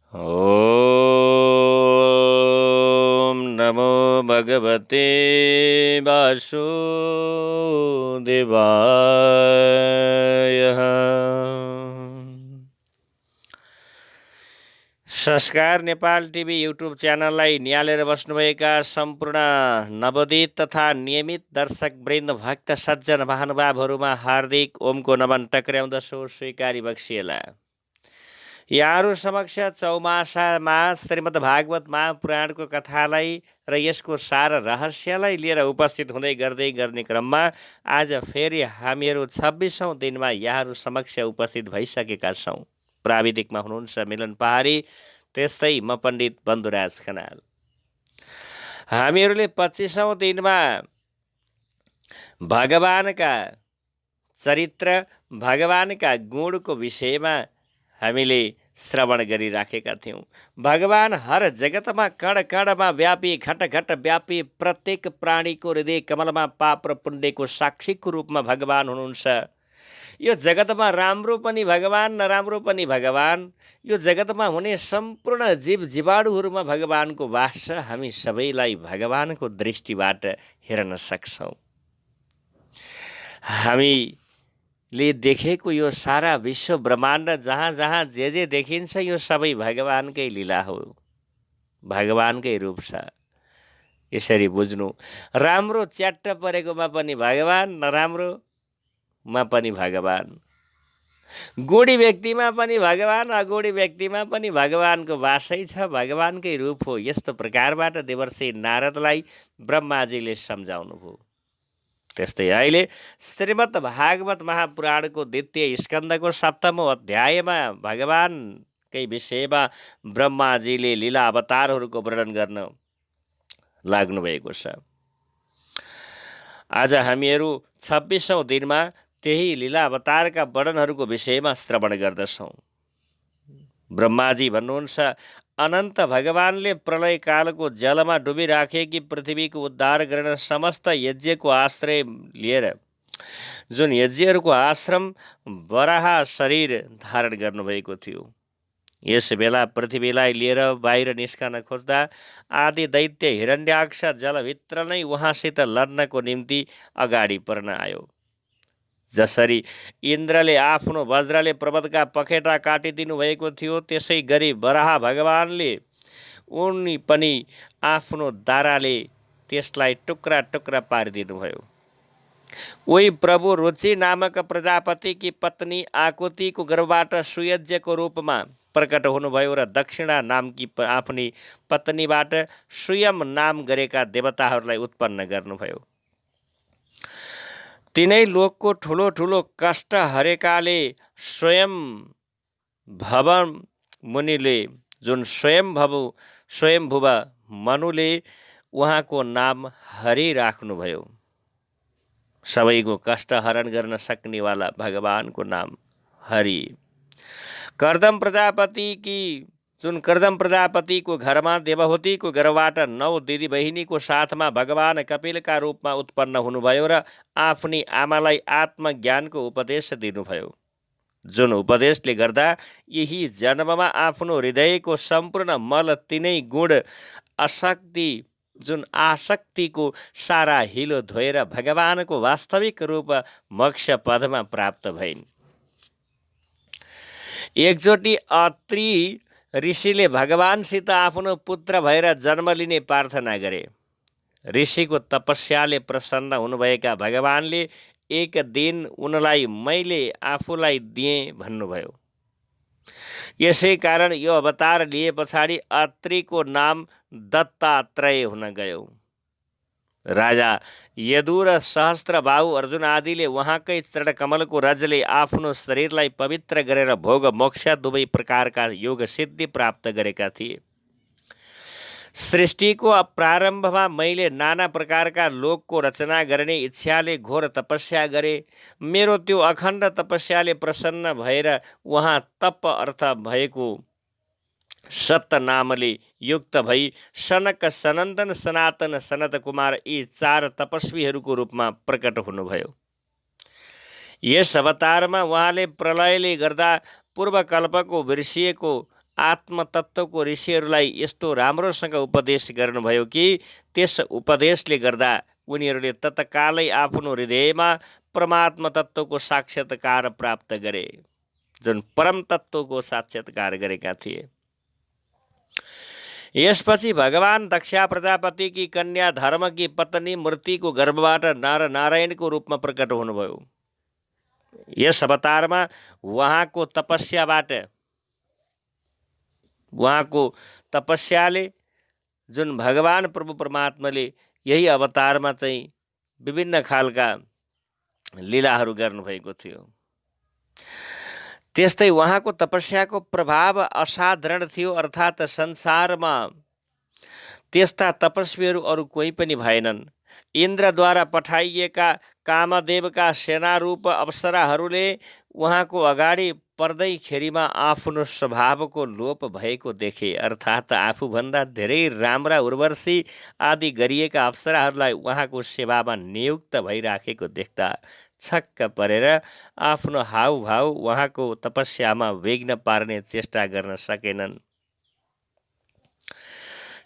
ॐ नमो भगवते वासुदेवाय। संस्कार नेपाल टिभी युट्युब च्यानललाई निहालेर बस्नुभएका सम्पूर्ण नवोदित तथा नियमित दर्शकवृन्द भक्त सज्जन महानुभावहरूमा हार्दिक ओमको नमन टक्र्याउँदछु, स्वीकारी बक्सिएला। यहाँहरू समक्ष चौमासामा श्रीमद् भागवत महापुराणको कथालाई र यसको सार रहस्यलाई लिएर उपस्थित हुँदै गर्ने क्रममा आज फेरि हामीहरू 26औं दिनमा यहाँहरू समक्ष उपस्थित भइसकेका छौँ। प्राविधिकमा हुनुहुन्छ मिलन पहाडी, त्यस्तै म पण्डित बन्धुराज खनाल। हामीहरूले 25औं दिनमा भगवानका चरित्र, भगवानका गुणको विषयमा हामीले श्रवण गरिराखेका थियौँ। भगवान हर जगतमा कण कणमा व्यापी, घट घट व्यापी, प्रत्येक प्राणीको हृदय कमलमा पाप र पुण्यको साक्षीको रूपमा भगवान हुनुहुन्छ। यो जगतमा राम्रो पनि भगवान, नराम्रो पनि भगवान। यो जगतमा हुने सम्पूर्ण जीव जीवाणुहरूमा भगवानको वास छ। हामी सबैलाई भगवानको दृष्टिबाट हेर्न सक्छौँ। हामीले देखेको यो सारा विश्व ब्रह्माण्ड जहाँ जहाँ जे देखिन्छ यो सबै भगवानकै लीला हो, भगवानकै रूप छ। यसरी बुझ्नु। राम्रो च्याट्ट परेकोमा पनि भगवान, नराम्रोमा पनि भगवान। गुणी व्यक्तिमा पनि भगवान, अगुणी व्यक्तिमा पनि भगवानको वासै छ, भगवानकै रूप हो। यस्तो प्रकारबाट देवर्षि नारदलाई ब्रह्माजीले सम्झाउनुभयो। त्यस्तै अहिले श्रीमद् भागवत महापुराणको 2य स्कन्धको 7औं अध्यायमा भगवानकै विषयमा ब्रह्माजीले लीला अवतारहरूको वर्णन गर्न लाग्नुभएको छ। आज हामीहरू 26औं दिनमा त्यही लीला अवतारका वर्णनहरूको विषयमा श्रवण गर्दछौँ। ब्रह्माजी भन्नुहुन्छ, अनन्त भगवानले प्रलय कालको जलमा डुबिराखेकी पृथ्वीको उद्धार गर्न समस्त यज्ञको आश्रय लिएर जुन यज्ञहरूको आश्रम वराह शरीर धारण गर्नुभएको थियो। यस बेला पृथ्वीलाई लिएर बाहिर निस्कन खोज्दा आदि दैत्य हिरण्याक्ष जलभित्र नै उहाँसित लड्नको निम्ति अगाडि पर्न आयो। जसरी इन्द्रले आफ्नो वज्रले पर्वतका पखेटा काटिदिनु भएको थियो, त्यसै गरी वराह भगवानले उनी पनि आफ्नो दाराले त्यसलाई टुक्रा टुक्रा पारिदिनुभयो। उही प्रभु रुचि नामक प्रजापतिकी पत्नी आकुतिको गर्भबाट सुयज्ञको रूपमा प्रकट हुनुभयो र दक्षिणा नामकी आफ्नी पत्नीबाट सुयम नाम गरेका देवताहरूलाई उत्पन्न गर्नुभयो। तिनै लोकको ठुलो ठुलो कष्ट हरेकाले स्वयंभव मुनिले जुन स्वयंभुव मनुले उहाँको नाम हरि राख्नुभयो। सबैको कष्ट हरण गर्न सक्नेवाला भगवानको नाम हरि। कर्दम प्रजापतिको घरमा देवहूतिको गर्भबाट 9 दिदी बहिनीको साथमा भगवान कपिलका रूपमा उत्पन्न हुनुभयो र आफ्नी आमालाई आत्मज्ञानको उपदेश दिनुभयो। जुन उपदेशले गर्दा यही जन्ममा आफ्नो हृदयको सम्पूर्ण मल, तिनै गुण, आसक्तिको सारा हिलो धोएर भगवानको वास्तविक रूप मोक्ष पदमा प्राप्त भइन्। एकचोटि अत्रि ऋषिले भगवानसित आफ्नो पुत्र भएर जन्म लिने प्रार्थना गरे। ऋषिको तपस्याले प्रसन्न हुनुभएका भगवानले एक दिन उनलाई मैले आफूलाई दिएँ भन्नुभयो। यसै कारण यो अवतार लिए पछाडि अत्रिको नाम दत्तात्रेय हुन गयो। राजा यदु र सहस्त्रबाहु अर्जुन आदिले उहाँकै चरणकमलको रजले आफ्नो शरीरलाई पवित्र गरेर भोग मोक्ष दुवै प्रकारका योग सिद्धि प्राप्त गरेका थिए। सृष्टिको प्रारम्भमा मैले नाना प्रकारका लोकको रचना गर्ने इच्छाले घोर तपस्या गरे। मेरो त्यो अखण्ड तपस्याले प्रसन्न भएर उहाँ तप अर्थ भएको सत नामले युक्त भई सनक, सनन्दन, सनातन, सनत कुमार यी 4 तपस्वीहरूको रूपमा प्रकट हुनुभयो। यस अवतारमा उहाँले प्रलयले गर्दा पूर्वकल्पको बिर्सिएको आत्मतत्त्वको ऋषिहरूलाई यस्तो राम्रोसँग उपदेश गर्नुभयो कि त्यस उपदेशले गर्दा उनीहरूले तत्कालै आफ्नो हृदयमा परमात्मा तत्त्वको साक्षात्कार प्राप्त गरे, जुन परम तत्त्वको साक्षात्कार गरेका थिए। यसपछि भगवान दक्ष प्रजापतिकी कन्या धर्मकी पत्नी मूर्तिको गर्भबाट नारायणको रूपमा प्रकट हुनुभयो। यस अवतारमा उहाँको तपस्याले जुन भगवान प्रभु परमात्माले यही अवतारमा चाहिँ विभिन्न खालका लीलाहरू गर्नुभएको थियो। त्यस्तै उहाँको तपस्याको प्रभाव असाधारण थियो, अर्थात् संसारमा त्यस्ता तपस्वीहरू अरू कोही पनि भएनन्। इन्द्रद्वारा पठाइएका कामदेवका सेनारूप अप्सराहरूले उहाँको अगाडि पर्दैखेरिमा आफ्नो स्वभावको लोप भएको देखे, अर्थात् आफूभन्दा धेरै राम्रा उर्वशी आदि गरिएका अप्सराहरूलाई उहाँको सेवामा नियुक्त भइराखेको देख्दा छक्क परेर आफ्नो हाउभाउ उहाँको तपस्यामा विघ्न पार्ने चेष्टा गर्न सकेनन्।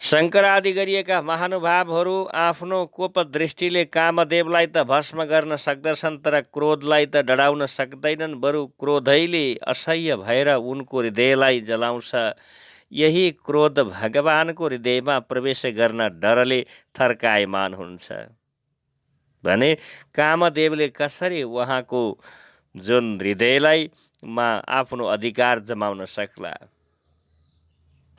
शङ्कर आदि गरिएका महानुभावहरू आफ्नो कोप दृष्टिले कामदेवलाई त भस्म गर्न सक्दछन्, तर क्रोधलाई त डढाउन सक्दैनन्। बरु क्रोधैले असह्य भएर उनको हृदयलाई जलाउँछ। यही क्रोध भगवानको हृदयमा प्रवेश गर्न डरले थर्कायमान हुन्छ भने कामदेवले कसरी उहाँको जुन हृदयलाई आफ्नो अधिकार जमाउन सक्ला।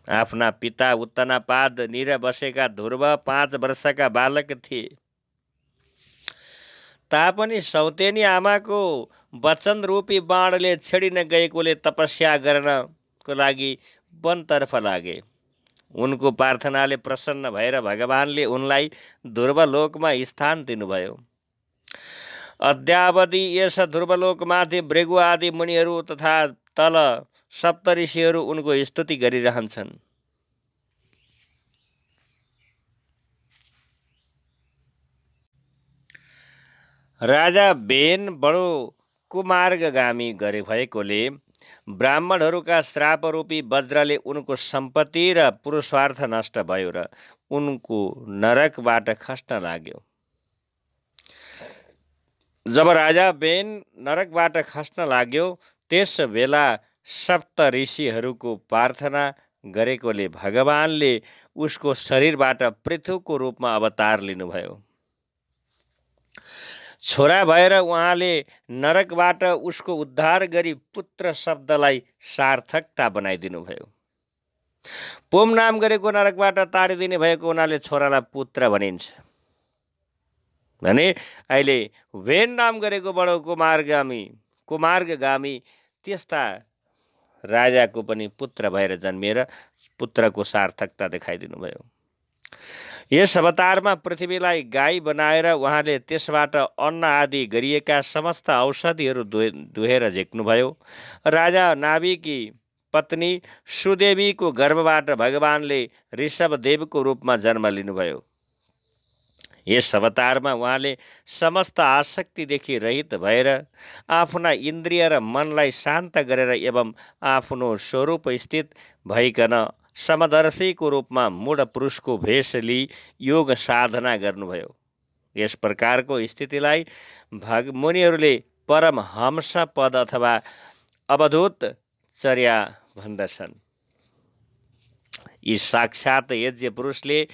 आफ्ना पिता उत्तनापाद निर बसेका ध्रुव 5 वर्षका बालक थिए, तापनि सौतेनी आमाको वचन रूपी बाणले छेडिन गएकोले तपस्या गर्नको लागि वनतर्फ लागे। उनको प्रार्थनाले प्रसन्न भएर भगवानले उनलाई ध्रुवलोकमा स्थान दिनुभयो। अद्यावधि यस ध्रुवलोकमाथि भृगु आदि मुनिहरू तथा तल सप्तऋषिहरू उनको स्तुति गरिरहन्छन्। राजा बेन बडो कुमार्गगामी गरे भएकोले ब्राह्मणहरूका श्रापरूपी वज्रले उनको सम्पत्ति र पुरुषार्थ नष्ट भयो र उनको नरकबाट खस्न लाग्यो। जब राजा बेन नरकबाट खस्न लाग्यो त्यस बेला सप्त ऋषिहरूको प्रार्थना गरेकोले भगवानले उसको शरीरबाट पृथुको रूपमा अवतार लिनुभयो। छोरा भएर उहाँले नरकबाट उसको उद्धार गरी पुत्र शब्दलाई सार्थकता बनाइदिनुभयो। पोम नाम गरेको नरकबाट तारिदिने भएको हुनाले छोरालाई पुत्र भनिन्छ भने अहिले वेन नाम गरेको बडो कुमार्गगामी त्यस्ता राजाको पनि पुत्र भएर जन्मिएर पुत्रको सार्थकता देखाइदिनु भयो। यस अवतारमा पृथ्वीलाई गाई बनाएर उहाँले त्यसबाट अन्न आदि गरिएका समस्त औषधिहरू दुहेर झिक्नुभयो। राजा नाभिकी पत्नी सुदेवीको गर्भबाट भगवानले ऋषभदेवको रूपमा जन्म लिनुभयो। यस अवतारमा उहाँले समस्त आसक्तिदेखि रहित भएर आफ्ना इन्द्रिय र मनलाई शान्त गरेर एवं आफ्नो स्वरूप स्थित भइकन समदर्शीको रूपमा मूढ पुरुषको भेष लिई योग साधना गर्नुभयो। यस प्रकारको स्थितिलाई मुनिहरूले परमहंस पद अथवा अवधूत चर्या भन्दछन्। यी साक्षात यज्ञ पुरुषले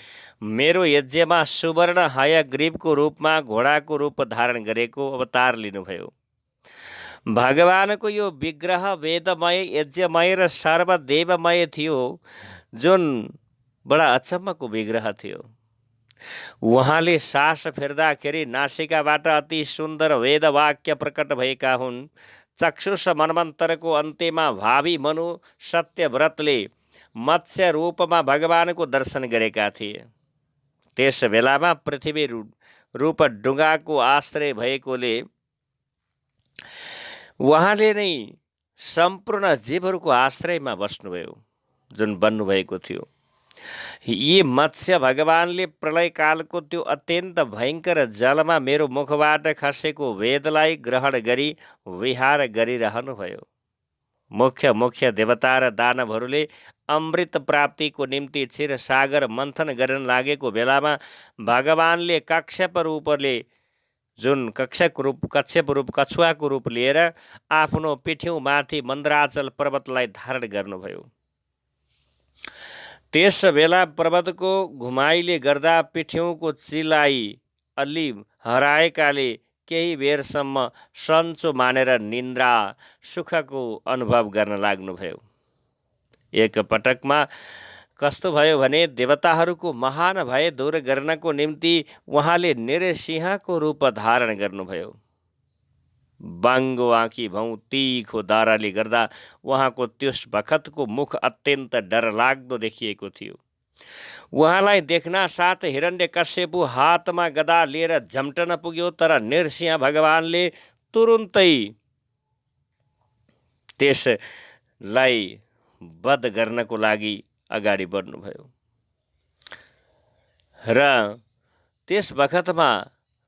मेरो यज्ञमा सुवर्ण हयग्रीवको रूपमा घोडाको रूप धारण गरेको अवतार लिनुभयो। भगवानको यो विग्रह वेदमय, यज्ञमय र सर्वदेवमय थियो, जुन बडा अचम्मको विग्रह थियो। उहाँले सास फेर्दाखेरि नासिकाबाट अति सुन्दर वेदवाक्य प्रकट भएका हुन्। चक्षुष मनमन्तरको अन्त्यमा भावी मनु सत्यव्रतले मत्स्य रूपमा भगवानको दर्शन गरेका थिए। त्यस बेलामा पृथ्वी रूप डुङ्गाको आश्रय भएकोले उहाँले नै सम्पूर्ण जीवहरूको आश्रयमा बस्नुभयो, जुन बन्नुभएको थियो। यी मत्स्य भगवानले प्रलयकालको त्यो अत्यन्त भयङ्कर जलमा मेरो मुखबाट खसेको वेदलाई ग्रहण गरी विहार गरिरहनुभयो। मुख्य मुख्य देवता र दानवहरूले अमृत प्राप्तिको निम्ति क्षीर सागर मन्थन गर्न लागेको बेलामा भगवानले कच्छप रूप कछुवाको रूप लिएर आफ्नो पिठ्यौँमाथि मन्द्राचल पर्वतलाई धारण गर्नुभयो। त्यस बेला पर्वतको घुमाइले गर्दा पिठ्यौँको चिलाइ अलि हराएकाले केही बेरसम्म सन्चो मानेर निन्द्रा सुखको अनुभव गर्न लाग्नुभयो। एक पटकमा कस्तो भयो भने देवताहरूको महान भय दूर गर्नको निम्ति उहाँले नृसिंहको रूप धारण गर्नुभयो। बाङ्गो आँखी भौँ तीखो दाराले गर्दा उहाँको त्यस बखतको मुख अत्यन्त डरलाग्दो देखिएको थियो। उहाँलाई देख्न साथ हिरण्यकश्यपु हातमा गदा लिएर झम्टन पुग्यो, तर नृसिंह भगवानले तुरुन्तै त्यसलाई वध गर्नको लागि अगाडि बढ्नुभयो र त्यस बखतमा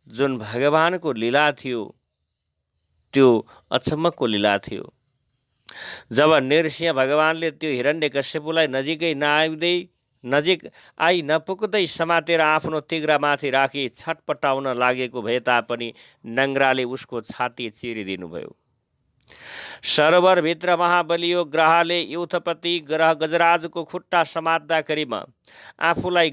जुन भगवानको लीला थियो त्यो अचम्मको लीला थियो। जब नृसिंह भगवानले त्यो हिरण्यकश्यपुलाई नजिक आई नपुग्दै समातेर आफ्नो तिघ्रामाथि राखी छटपटाउन लागेको भए तापनि नङ्ग्राले उसको छाती चिरिदिनुभयो। सरोवरभित्र महाबलियो ग्रहले युथपति ग्रह गजराजको खुट्टा समात्दाखेरिमा आफूलाई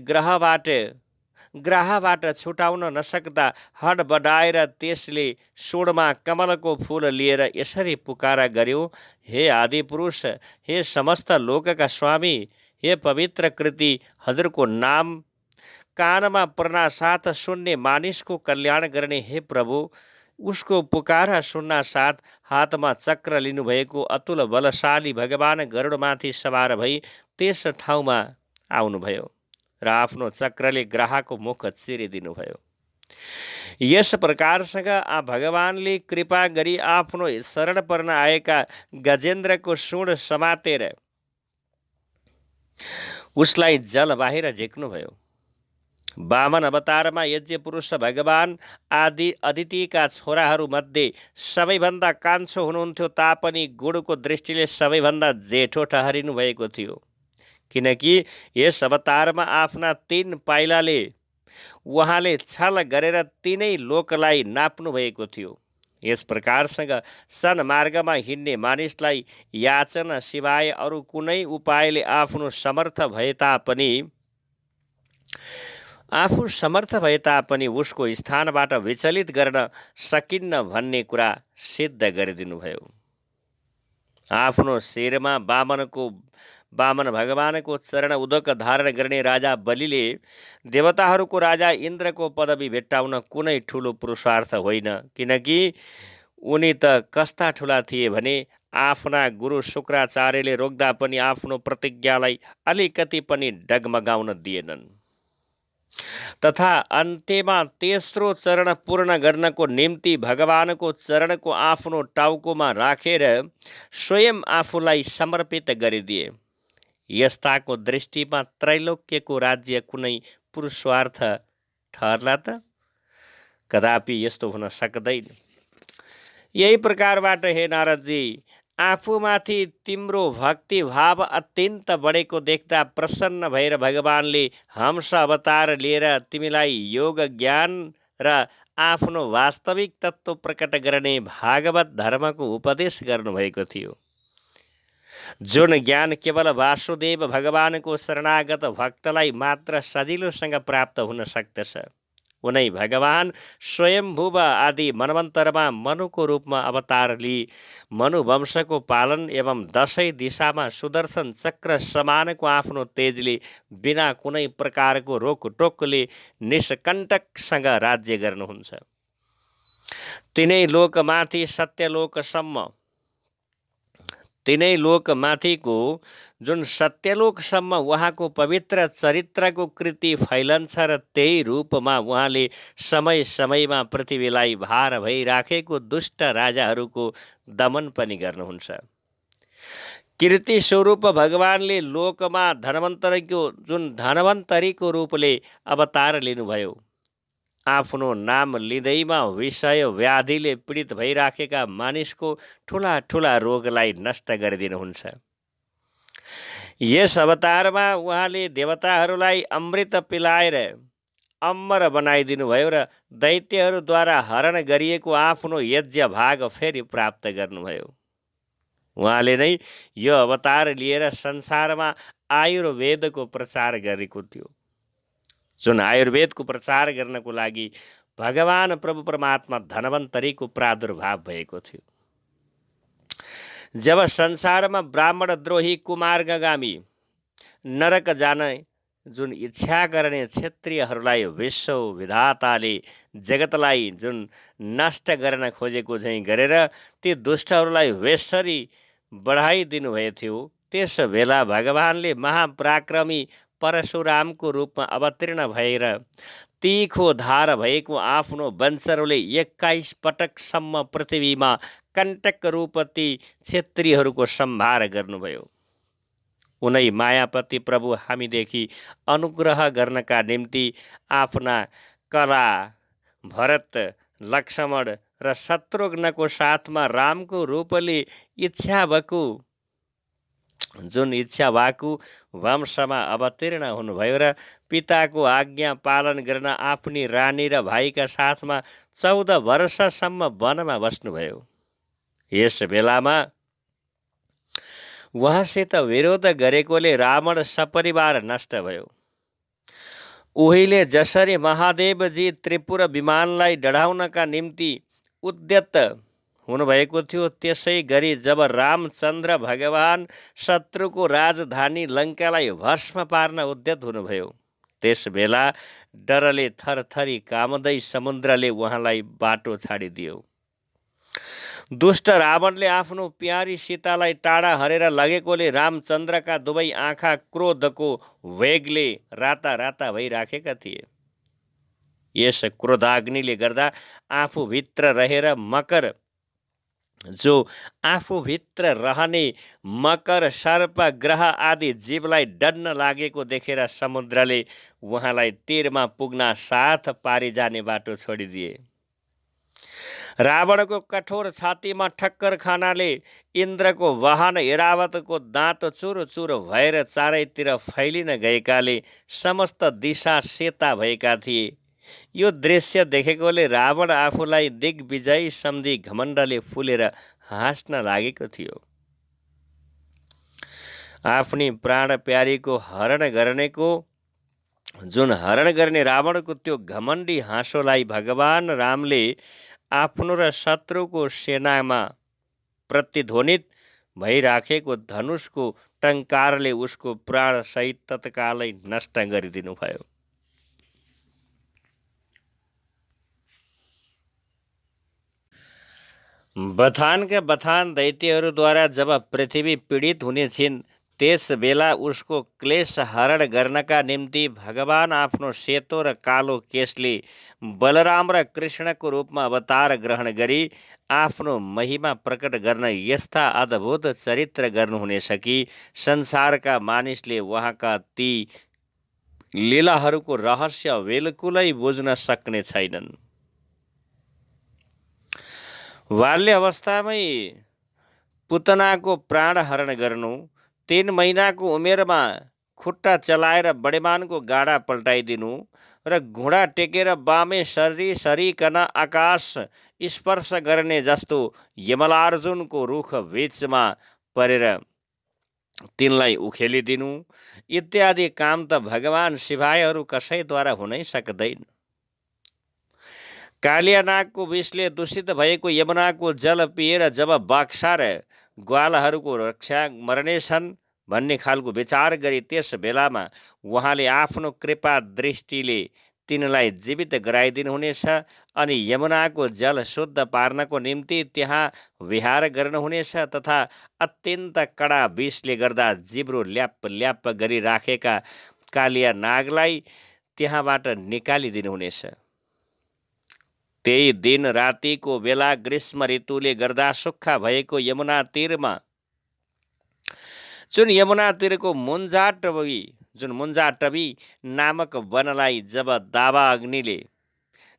ग्रहबाट छुटाउन नसक्दा हड बढाएर त्यसले सोडमा कमलको फूल लिएर यसरी पुकारा गर्यो, हे आदिपुरुष, हे समस्त लोकका स्वामी, हे पवित्र कृति, हजुरको नाम कानमा पर्ना साथ सुन्ने मानिसको कल्याण गर्ने हे प्रभु। उसको पुकारा सुन्न साथ हातमा चक्र लिनुभएको अतुल बलशाली भगवान गरुडमाथि सवार भई त्यस ठाउँमा आउनुभयो र आफ्नो चक्रले ग्रहको मुख चिरिदिनुभयो। यस प्रकारसँग भगवानले कृपा गरी आफ्नो शरण पर्न आएका गजेन्द्रको सुँड समातेर उसलाई जल बाहिर झिक्नुभयो। वामन अवतारमा यज्ञ पुरुष भगवान आदि अदितिका छोराहरूमध्ये सबैभन्दा कान्छो हुनुहुन्थ्यो तापनि गुणको दृष्टिले सबैभन्दा जेठो ठहरिनु भएको थियो, किनकि यस अवतारमा आफ्ना 3 पाइलाले उहाँले छल गरेर 3 लोकलाई नाप्नु भएको थियो। यस प्रकारसँग सन्मार्गमा हिँड्ने मानिसलाई याचना सिवाय अरू कुनै उपायले आफू समर्थ भए तापनि उसको स्थानबाट विचलित गर्न सकिन्न भन्ने कुरा सिद्ध गरिदिनुभयो। आफ्नो शिरमा वामन भगवानको चरण उदक धारण गर्ने राजा बलिले देवताहरूको राजा इन्द्रको पदवी भेट्टाउन कुनै ठुलो पुरुषार्थ होइन, किनकि उनी त कस्ता ठुला थिए भने आफ्ना गुरु शुक्राचार्यले रोक्दा पनि आफ्नो प्रतिज्ञालाई अलिकति पनि डगमगाउन दिएनन् तथा अन्त्यमा तेस्रो चरण पूर्ण गर्नको निम्ति भगवानको चरणको आफ्नो टाउकोमा राखेर स्वयं आफूलाई समर्पित गरिदिए। यस्ताको दृष्टिमा त्रैलोक्यको राज्य कुनै पुरुषार्थ ठहर्ला त? कदापि यस्तो हुन सक्दैन। यही प्रकारबाट हे नारदजी, आफूमाथि तिम्रो भक्ति भाव अत्यन्त बढेको देख्दा प्रसन्न भएर भगवानले हंस अवतार लिएर तिमीलाई योग ज्ञान र आफ्नो वास्तविक तत्त्व प्रकट गर्ने भागवत धर्मको उपदेश गर्नुभएको थियो। जुन ज्ञान केवल वासुदेव भगवानको शरणागत भक्तलाई मात्र सजिलोसँग प्राप्त हुन सक्दछ, उनै भगवान स्वयम्भुव आदि मनवन्तरमा मनुको रूपमा अवतार लिई मनुवंशको पालन एवं 10 दिशामा सुदर्शन चक्र समानको आफ्नो तेजले बिना कुनै प्रकारको रोकटोकले निष्कण्टकसँग राज्य गर्नुहुन्छ। तिनै लोकमाथिको जुन सत्यलोकसम्म उहाँको पवित्र चरित्रको कृति फैलन्छ र त्यही रूपमा उहाँले समय समयमा पृथ्वीलाई भार भइराखेको दुष्ट राजाहरूको दमन पनि गर्नुहुन्छ। कीर्ति स्वरूप भगवानले लोकमा धन्वन्तरीको रूपले अवतार लिनुभयो। आफ्नो नाम लिँदैमा विषय व्याधिले पीडित भइराखेका मानिसको ठुला ठुला रोगलाई नष्ट गरिदिनुहुन्छ। यस अवतारमा उहाँले देवताहरूलाई अमृत पिलाएर अमर बनाइदिनु भयो र दैत्यहरूद्वारा हरण गरिएको आफ्नो यज्ञ भाग फेरि प्राप्त गर्नुभयो। उहाँले नै यो अवतार लिएर संसारमा आयुर्वेदको प्रचार गरेको थियो, जुन आयुर्वेदको प्रचार गर्नको लागि भगवान प्रभु परमात्मा धन्वन्तरीको प्रादुर्भाव भएको थियो। जब संसारमा ब्राह्मण द्रोही कुमार्गगामी नरक जाने जुन इच्छा गर्ने क्षत्रियहरूलाई विश्व विधाताले जगतलाई जुन नष्ट गर्न खोजेको चाहिँ गरेर ती दुष्टहरूलाई वेसरी बढाइदिनु भएको थियो, त्यस बेला भगवानले महापराक्रमी परशुरामको रूपमा अवतीर्ण भएर तीखो धार भएको आफ्नो वंशहरूले 21 पटकसम्म पृथ्वीमा कण्टक रूपती क्षेत्रीहरूको संहार गर्नुभयो। उनै मायापति प्रभु हामीदेखि अनुग्रह गर्नका निम्ति आफ्ना कला भरत, लक्ष्मण र शत्रुघ्नको साथमा रामको रूपले इच्छा भएको वंशमा अवतीर्ण हुनुभयो र पिताको आज्ञा पालन गर्न आफ्नी रानी र भाइका साथमा 14 वर्षसम्म वनमा बस्नुभयो। यस बेलामा उहाँसित विरोध गरेकोले रावण सपरिवार नष्ट भयो। उहिले जसरी महादेवजी त्रिपुर विमानलाई डढाउनका निम्ति उद्यत हुनुभएको थियो, त्यसै गरी जब रामचन्द्र भगवान शत्रुको राजधानी लङ्कालाई भस्म पार्न उद्यत हुनुभयो, त्यस बेला डरले थरथरी कामदै समुद्रले उहाँलाई बाटो छाडिदियो। दुष्ट रावणले आफ्नो प्यारी सीतालाई टाढा हरेर लगेकोले रामचन्द्रका दुवै आँखा क्रोधको वेगले राता राता भइराखेका थिए। यस क्रोधाग्निले गर्दा आफूभित्र रहेर आफूभित्र रहने मकर, सर्प, ग्रह आदि जीवलाई डन्न लागेको देखेर समुद्रले उहाँलाई तीरमा पुग्न साथ पारी जाने बाटो छोडिदिए। रावणको कठोर छातीमा ठक्कर खानाले इन्द्रको वाहन ऐरावतको दाँत चुरो चुरो भएर चारैतिर फैलिन गएकाले समस्त दिशा सेता भएका थिए। यो दृश्य देखेकोले रावण आफूलाई दिग्विजयी सम्झी घमण्डले फुलेर हाँस्न लागेको थियो। आफ्नी प्राण प्यारीको हरण गर्ने रावणको त्यो घमण्डी हाँसोलाई भगवान रामले आफ्नो र शत्रुको सेनामा प्रतिध्वनित भइराखेको धनुषको टङ्कारले उसको प्राण सहित तत्कालै नष्ट गरिदिनु भयो। बथानका बथान दैत्यहरूद्वारा जब पृथ्वी पीडित हुने छिन्, त्यस बेला उसको क्लेश हरण गर्नका निम्ति भगवान आफ्नो सेतो र कालो केशले बलराम र कृष्णको रूपमा अवतार ग्रहण गरी आफ्नो महिमा प्रकट गर्न यस्ता अद्भुत चरित्र गर्नुहुनेछ कि संसारका मानिसले उहाँका ती लीलाहरूको रहस्य बिल्कुलै बुझ्न सक्ने छैनन्। बाल्य अवस्थामै पुतनाको प्राण हरण गर्नु, 3 महिनाको उमेरमा खुट्टा चलाएर बडेमानको गाडा पल्टाइदिनु र घुँडा टेकेर बामे सरिकन आकाश स्पर्श गर्ने जस्तो यमलार्जुनको रुख बीचमा परेर तिनलाई उखेलिदिनु इत्यादि काम त भगवान शिवायहरू कसैद्वारा हुनै सक्दैन। कालियानागको विषले दूषित भएको यमुनाको जल पिएर जब बाक्सा र ग्वालहरूको रक्षा मर्नेछन् भन्ने खालको विचार गरी त्यस बेलामा उहाँले आफ्नो कृपा दृष्टिले तिनलाई जीवित गराइदिनुहुनेछ अनि यमुनाको जल शुद्ध पार्नको निम्ति त्यहाँ विहार गर्नुहुनेछ तथा अत्यन्त कडा विषले गर्दा जिब्रो ल्याप ल्याप गरी राखेका कालिया नागलाई त्यहाँबाट निकालिदिनुहुनेछ। त्यही दिन रातिको बेला ग्रीष्म ऋतुले गर्दा सुक्खा भएको यमुना तीरमा जुन यमुना तीरको मुन्जाटवी नामक वनलाई जब दावा अग्निले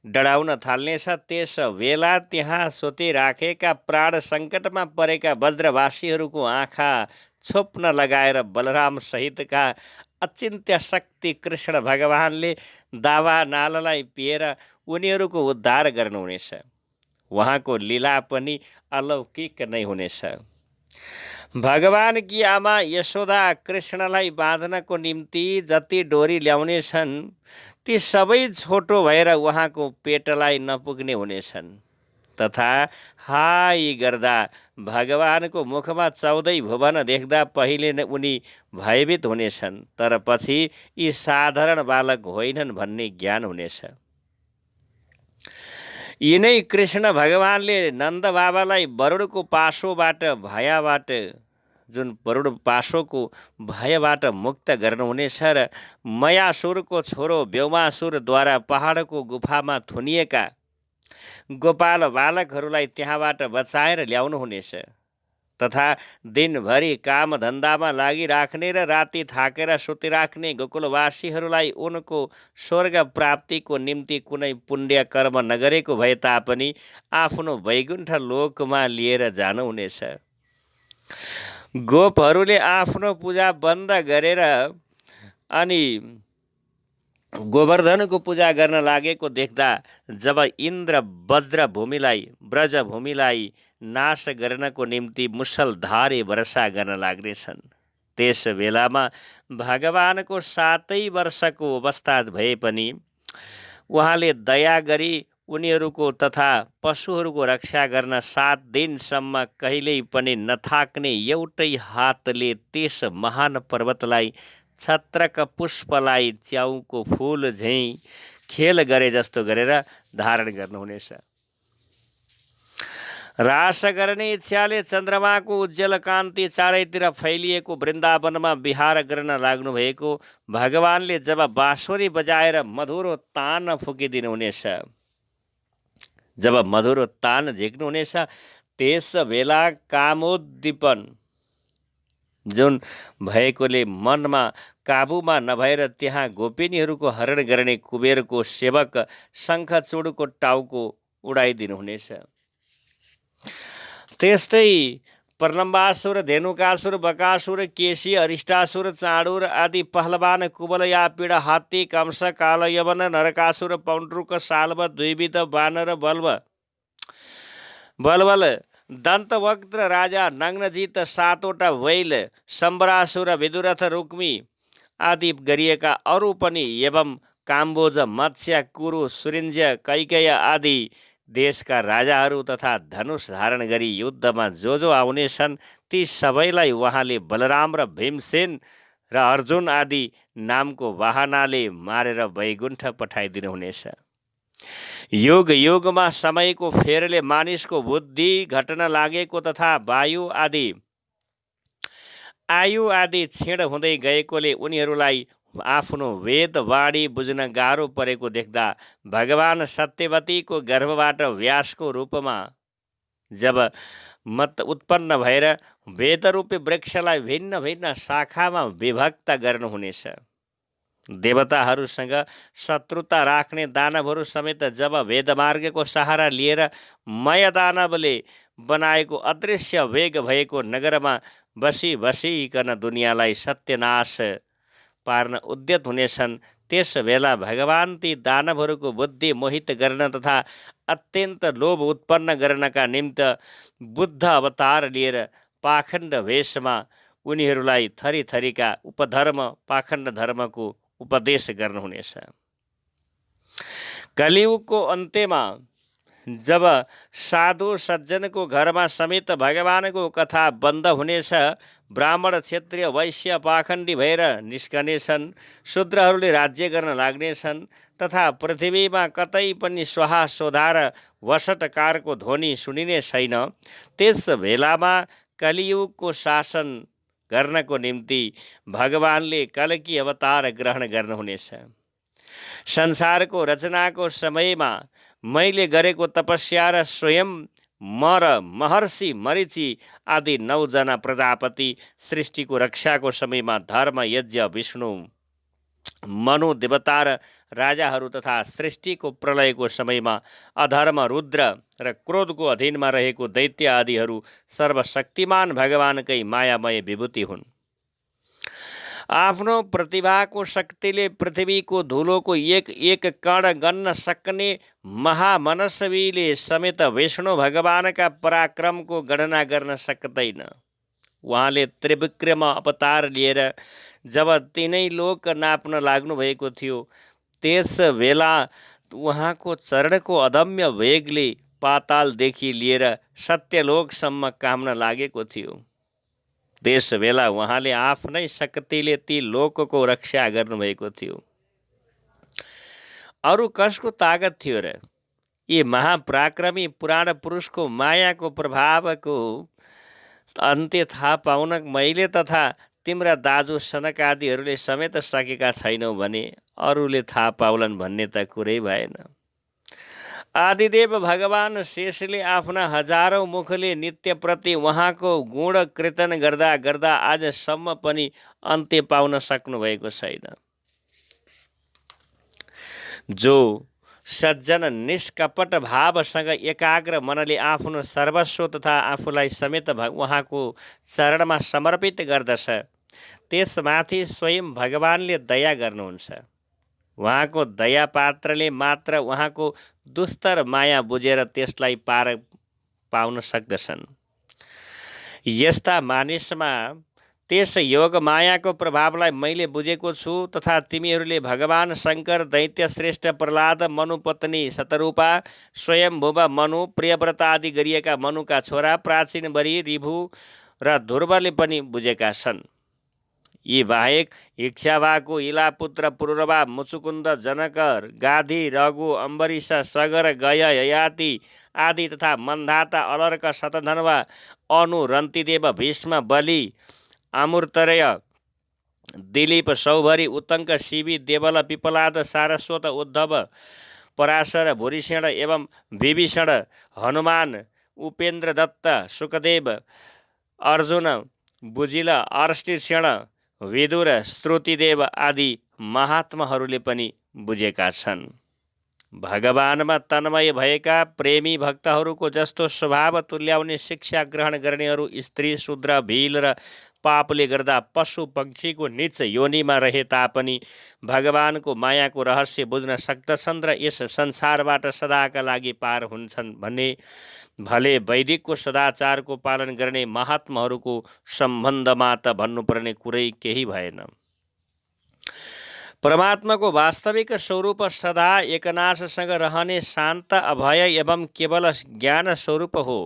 डढाउन थाल्नेछ। त्यस बेला त्यहाँ सोतिराखेका प्राण सङ्कटमा परेका वज्रवासीहरूको आँखा छोप्न लगाएर बलराम सहितका अचिन्त्य शक्ति कृष्ण भगवानले दावानाललाई पिएर उनीहरूको उद्धार गर्नुहुनेछ। उहाँको लीला पनि अलौकिक नै हुनेछ। भगवानकी आमा यशोदा कृष्णलाई बाँध्नको निम्ति जति डोरी ल्याउनेछन् ती सबै छोटो भएर उहाँको पेटलाई नपुग्ने हुनेछन्। तथा हाई गर्दा भगवानको मुखमा 14 भुवन देख्दा पहिले नै उनी भयभीत हुनेछन्, तर पछि यी साधारण बालक होइनन् भन्ने ज्ञान हुनेछ। यिनै कृष्ण भगवानले नन्द बाबालाई वरुणको पासोबाट जुन वरुण पासोको भयबाट मुक्त गर्नुहुनेछ र मयासुरको छोरो व्योमासुरद्वारा पहाडको गुफामा थुनिएका गोपाल बालकहरूलाई त्यहाँबाट बचाएर ल्याउनुहुनेछ। तथा दिनभरि काम धन्दामा लागिराख्ने र राति थाकेर सुतिराख्ने गोकुलवासीहरूलाई उनको स्वर्ग प्राप्तिको निम्ति कुनै पुण्य कर्म नगरेको भए तापनि आफ्नो वैकुण्ठ लोकमा लिएर जानुहुनेछ। गोपहरूले आफ्नो पूजा बन्द गरेर अनि गोवर्धनको पूजा गर्न लागेको देख्दा जब इन्द्र ब्रजभूमिलाई नाश गर्नको निम्ति मुसलधारे वर्षा गर्न लाग्नेछन्, त्यस बेलामा भगवानको 7 वर्षको अवस्था भए पनि उहाँले दया गरी उनीहरूको तथा पशुहरूको रक्षा गर्न 7 दिनसम्म कहिल्यै पनि नथाक्ने एउटै हातले त्यस महान पर्वतलाई छत्रक पुष्पलाई च्याउको फूल झैँ खेल गरे जस्तो गरेर धारण गर्नुहुनेछ। रास गर्ने इच्छाले चन्द्रमाको उज्जवल कान्ति चारैतिर फैलिएको वृन्दावनमा विहार गर्न लाग्नुभएको भगवानले जब बाँसुरी बजाएर मधुरो तान फुकिदिनुहुनेछ, जब मधुरो तान झिक्नुहुनेछ, त्यस बेला कामोद्दीपन जुन भएकोले मनमा काबुमा नभएर त्यहाँ गोपिनीहरूको हरण गर्ने कुबेरको सेवक शङ्खचूडको टाउको उडाइदिनुहुनेछ। त्यस्तै प्रलम्बासुर, धेनुकासुर, बकासुर, केशी, अरिष्टासुर, चाँडुर आदि पहलवान कुबल या पीड, हात्ती, कंस, कालयवन, नरकासुर, पौण्ड्रुक, साल्व, द्विविध वानर, बलबल, दन्तवक्त्र राजा, नग्नजित, 7वटा वैल, सम्बरासुर, विदुरथ, रुक्मी आदि गरिएका अरू पनि एवं काम्बोज, मत्स्य, कुरु, सुरिञ्ज, कैकेय आदि देशका राजाहरू तथा धनुष धारण गरी युद्धमा जो आउनेछन् ती सबैलाई उहाँले बलराम र भीमसेन र अर्जुन आदि नामको वाहनाले मारेर वैकुण्ठ पठाइदिनुहुनेछ। युग युगमा समयको फेरले मानिसको बुद्धि घट्न लागेको तथा आयु आदि क्षीण हुँदै गएकोले उनीहरूलाई आफ्नो वेद वाणी बुझ्न गाह्रो परेको देख्दा भगवान सत्यवतीको गर्भबाट व्यासको रूपमा जब मत उत्पन्न भएर वेदरूपी वृक्षलाई भिन्न भिन्न शाखामा विभक्त गर्नुहुनेछ। देवताहरूसँग शत्रुता राख्ने दानवहरू समेत जब वेदमार्गको सहारा लिएर मय दानवले बनाएको अदृश्य वेग भएको नगरमा बसिकन दुनियाँलाई सत्यनाश पार्न उद्यत हुनेछन्, त्यस बेला भगवान ती दानवहरूको बुद्धि मोहित गर्न तथा अत्यन्त लोभ उत्पन्न गर्नका निम्ति बुद्ध अवतार लिएर पाखण्ड वेशमा उनीहरूलाई थरीथरीका उपधर्म पाखण्ड धर्मको उपदेश गर्नुहुनेछ। कलियुगको अन्त्यमा जब साधु सज्जनको घरमा समेत भगवानको कथा बन्द हुनेछ, ब्राह्मण, क्षत्रिय, वैश्य पाखण्डी भएर निस्कनेछन्, शूद्रहरूले राज्य गर्न लाग्नेछन् तथा पृथ्वीमा कतै पनि स्वाहा स्वधा र वसटकारको ध्वनि सुनिने छैन। त्यस बेलामा कलियुगको शासन गर्नको निम्ति भगवानले कल्की अवतार ग्रहण गर्नुहुनेछ। संसारको रचनाको समयमा मैले गरेको तपस्या र स्वयं म र महर्षि मरीचि आदि 9 जना प्रजापति सृष्टिको रक्षाको समयमा धर्म यज्ञ विष्णु मनु देवता र राजाहरू तथा सृष्टिको प्रलयको समयमा अधर्म, रुद्र र क्रोधको अधीनमा रहेको दैत्य आदिहरू सर्वशक्तिमान भगवानकै मायामय विभूति हुन्। आफ्नो प्रतिभाको शक्तिले पृथ्वीको धुलोको एक एक कण गन्न सक्ने महामनस्वीले समेत विष्णु भगवानका पराक्रमको गणना गर्न सक्दैन। उहाँले त्रिविक्रम अवतार लिएर जब तिनै लोक नाप्न लाग्नुभएको थियो, त्यस बेला उहाँको चरणको अदम्य वेगले पातालदेखि लिएर सत्यलोकसम्म काम्न लागेको थियो। त्यस बेला उहाँले आफ्नै शक्तिले ती लोकको रक्षा गर्नुभएको थियो। अरू कसको तागत थियो र? यी महापराक्रमी पुराण पुरुषको मायाको प्रभावको अन्त्य थाहा पाउन मैले तथा तिम्रा दाजु सनक आदिहरूले समेत सकेका छैनौ भने अरूले थाहा पाउलान् भन्ने त कुरै भएन। आदिदेव भगवान शेषले आफ्ना हजारौँ मुखले नित्यप्रति उहाँको गुण कीर्तन गर्दा गर्दा आजसम्म पनि अन्त्य पाउन सक्नुभएको छैन। जो सज्जन निष्कपट भावसँग एकाग्र मनले आफ्नो सर्वस्व तथा आफूलाई समेत उहाँको चरणमा समर्पित गर्दछ, त्यसमाथि स्वयं भगवानले दया गर्नुहुन्छ। उहाँको दया पात्रले मात्र उहाँको दुस्तर माया बुझेर त्यसलाई पार पाउन सक्दछन्। यस्ता मानिसमा त्यस योग मायाको प्रभावलाई मैले बुझेको छु तथा तिमीहरूले भगवान शङ्कर, दैत्य श्रेष्ठ प्रह्लाद, मनुपत्नी शतरूपा, स्वयम्भुवा मनु, प्रियव्रता आदि गरिएका मनुका छोरा प्राचीन बरी, रिभु र ध्रुवले पनि बुझेका छन्। यी बाहेक इच्छावाकु, इलापुत्र, पुरुरवा, मुचुकुन्द, जनकर, गाधी, रघु, अम्बरीश, सगर, गय, ययाति आदि तथा मन्धाता, अलर्क, शतधन्वा, अनु, रन्तिदेव, भीष्म, बलि, आमुर्तर्य, दिलीप, सौभरी, उत्तङ्क, शिवी, देवल, पिपलाद, सारस्वत, उद्धव, पराशर, भूरिसेन एवं विभीषण, हनुमान, उपेन्द्र दत्त, सुखदेव, अर्जुन, बुजिल, अर्ष्टिसेन, विदुर, श्रुतिदेव आदि महात्माहरूले पनि बुझेका छन्। भगवानमा तन्मय भएका प्रेमी भक्तहरूको जस्तो स्वभाव तुल्याउने शिक्षा ग्रहण गर्नेहरू स्त्री, शूद्र, भील र पापले गर्दा पशु पक्षीको नीच योनिमा रहे तापनि भगवानको मायाको रहस्य बुझ्न सक्दछन् र यस संसारबाट सदाका लागि पार हुन्छन् भने भले वैदिकको सदाचारको पालन गर्ने महात्माहरूको सम्बन्धमा त भन्नुपर्ने कुरै केही भएन। परमात्माको वास्तविक स्वरूप सदा एकनाशसँग रहने शान्त, अभय एवं केवल ज्ञान स्वरूप हो।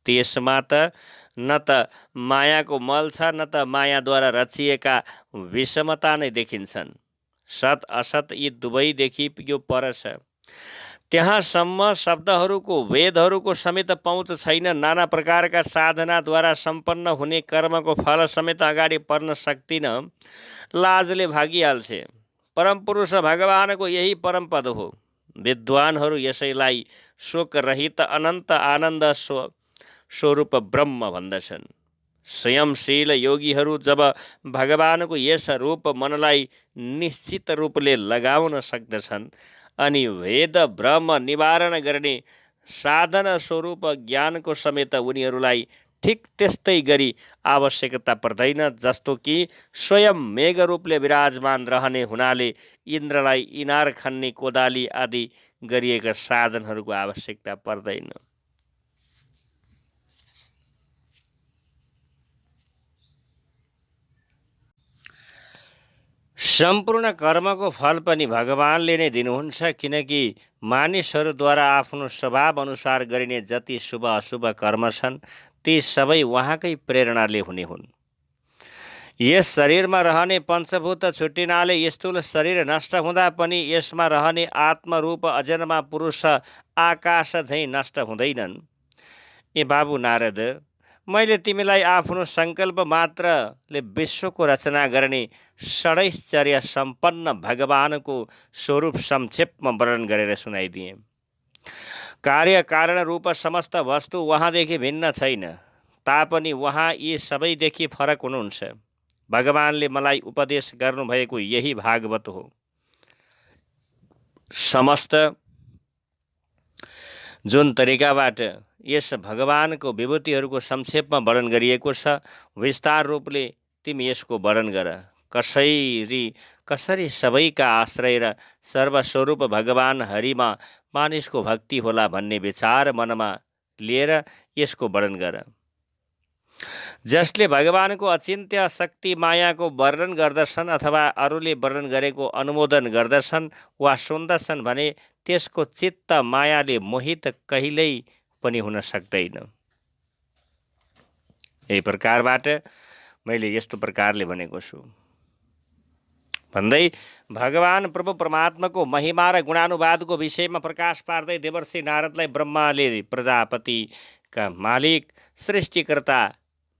त्यसमा त न त मायाको मल छ, न त मायाद्वारा रचिएका विषमता नै देखिन्छन्। सत असत यी दुवैदेखि यो पर छ। त्यहाँसम्म शब्दहरूको, वेदहरूको समेत पहुँच छैन। नाना प्रकारका साधनाद्वारा सम्पन्न हुने कर्मको फल समेत अगाडि पर्न सक्दिन, लाजले भागिहाल्छे। परमपुरुष भगवानको यही परम पद हो। विद्वानहरू यसैलाई शोकरहित अनन्त आनन्द स्वरूप ब्रह्म भन्दछन्। संयमशील योगीहरू जब भगवानको यस रूप मनलाई निश्चित रूपले लगाउन सक्दछन् अनि वेद ब्रह्म निवारण गर्ने साधन स्वरूप ज्ञानको समेत उनीहरूलाई ठिक त्यस्तै गरी आवश्यकता पर्दैन जस्तो कि स्वयं मेघ रूपले विराजमान रहने हुनाले इन्द्रलाई इनार खन्ने कोदाली आदि गरिएका साधनहरूको आवश्यकता पर्दैन। सम्पूर्ण कर्मको फल पनि भगवानले नै दिनुहुन्छ, किनकि मानिसहरूद्वारा आफ्नो स्वभाव अनुसार गरिने जति शुभ अशुभ कर्म छन् ती सबै उहाँकै प्रेरणाले हुने हुन्। यस शरीरमा रहने पञ्चभूत छुट्टिनाले स्थूल शरीर नष्ट हुँदा पनि यसमा रहने आत्मरूप अजन्मा पुरुष आकाश झैँ नष्ट हुँदैनन्। ए बाबु नारद, मैले तिमीलाई आफ्नो सङ्कल्प मात्रले विश्वको रचना गर्ने षडैश्चर्य सम्पन्न भगवानको स्वरूप संक्षेपमा वर्णन गरेर सुनाइदिएँ। कार्य कारण रूप समस्त वस्तु उहाँदेखि भिन्न छैन, तापनि उहाँ यी सबैदेखि फरक हुनुहुन्छ। भगवानले मलाई उपदेश गर्नुभएको यही भागवत हो। समस्त जुन तरिकाबाट यस भगवानको विभूतिहरूको संक्षेपमा वर्णन गरिएको छ, विस्तार रूपले तिमी यसको वर्णन गर। कसरी सबैका आश्रय र सर्वस्वरूप भगवान हरिमा मानिसको भक्ति होला भन्ने विचार मनमा लिएर यसको वर्णन गर। जसले भगवानको अचिन्त्य शक्ति मायाको वर्णन गर्दछन् अथवा अरूले वर्णन गरेको अनुमोदन गर्दछन् वा सुन्दछन् भने त्यसको चित्त मायाले मोहित कहिल्यै पनि हुन सक्दैन। यही प्रकारबाट मैले यस्तो प्रकारले भनेको छु भन्दै भगवान प्रभु परमात्माको महिमा र गुणानुवादको विषयमा प्रकाश पार्दै देवर्षि नारदलाई ब्रह्माले प्रजापतिका मालिक सृष्टिकर्ता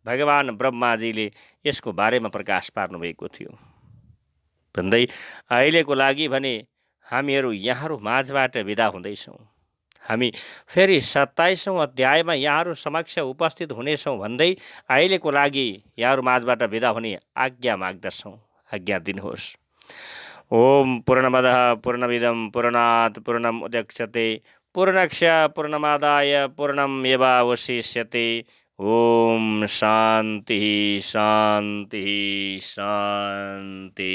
भगवान ब्रह्माजीले यसको बारेमा प्रकाश पार्नुभएको थियो भन्दै अहिलेको लागि भने हामीहरू यहाँहरू माझबाट विदा हुँदैछौँ। हामी फेरि 27औं अध्यायमा यहाँहरू समक्ष उपस्थित हुनेछौँ भन्दै अहिलेको लागि यहाँहरू माझबाट विदा हुने आज्ञा माग्दछौँ। आज्ञा दिनुहोस्। ओम पूर्णमदः पूर्णमिदं पूर्णात् पूर्णमुदच्यते पूर्णस्य पूर्णमादाय पूर्णमेवावशिष्यते। ओम शांति शांति शांति।